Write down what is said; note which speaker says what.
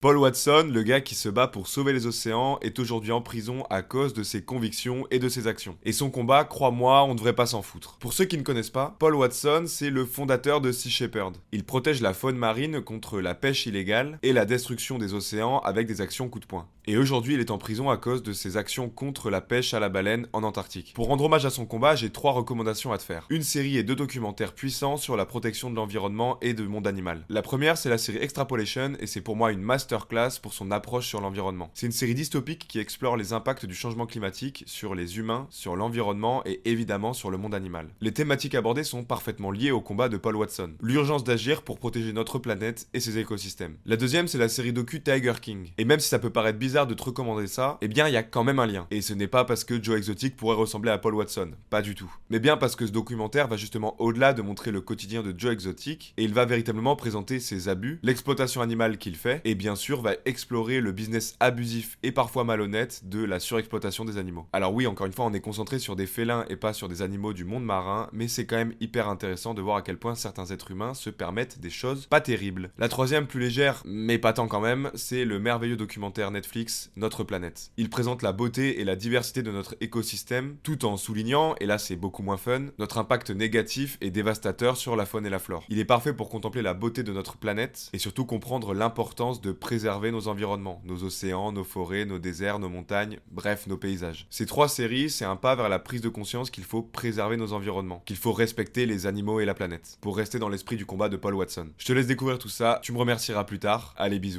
Speaker 1: Paul Watson, le gars qui se bat pour sauver les océans, est aujourd'hui en prison à cause de ses convictions et de ses actions. Et son combat, crois-moi, on devrait pas s'en foutre. Pour ceux qui ne connaissent pas, Paul Watson, c'est le fondateur de Sea Shepherd. Il protège la faune marine contre la pêche illégale et la destruction des océans avec des actions coup de poing. Et aujourd'hui, il est en prison à cause de ses actions contre la pêche à la baleine en Antarctique. Pour rendre hommage à son combat, j'ai 3 recommandations à te faire. Une série et 2 documentaires puissants sur la protection de l'environnement et du monde animal. La première, c'est la série Extrapolation, et c'est pour moi une masterclass pour son approche sur l'environnement. C'est une série dystopique qui explore les impacts du changement climatique sur les humains, sur l'environnement et évidemment sur le monde animal. Les thématiques abordées sont parfaitement liées au combat de Paul Watson. L'urgence d'agir pour protéger notre planète et ses écosystèmes. La deuxième, c'est la série docu Tiger King. Et même si ça peut paraître bizarre de te recommander ça, eh bien il y a quand même un lien. Et ce n'est pas parce que Joe Exotic pourrait ressembler à Paul Watson, pas du tout. Mais bien parce que ce documentaire va justement au-delà de montrer le quotidien de Joe Exotic, et il va véritablement présenter ses abus, l'exploitation animale qu'il fait, et bien sûr va explorer le business abusif et parfois malhonnête de la surexploitation des animaux. Alors oui, encore une fois, on est concentré sur des félins et pas sur des animaux du monde marin, mais c'est quand même hyper intéressant de voir à quel point certains êtres humains se permettent des choses pas terribles. La troisième, plus légère, mais pas tant quand même, c'est le merveilleux documentaire Netflix Notre planète. Il présente la beauté et la diversité de notre écosystème, tout en soulignant, et là c'est beaucoup moins fun, notre impact négatif et dévastateur sur la faune et la flore. Il est parfait pour contempler la beauté de notre planète, et surtout comprendre l'importance de préserver nos environnements, nos océans, nos forêts, nos déserts, nos montagnes, bref, nos paysages. Ces 3 séries, c'est un pas vers la prise de conscience qu'il faut préserver nos environnements, qu'il faut respecter les animaux et la planète, pour rester dans l'esprit du combat de Paul Watson. Je te laisse découvrir tout ça, tu me remercieras plus tard, allez bisous.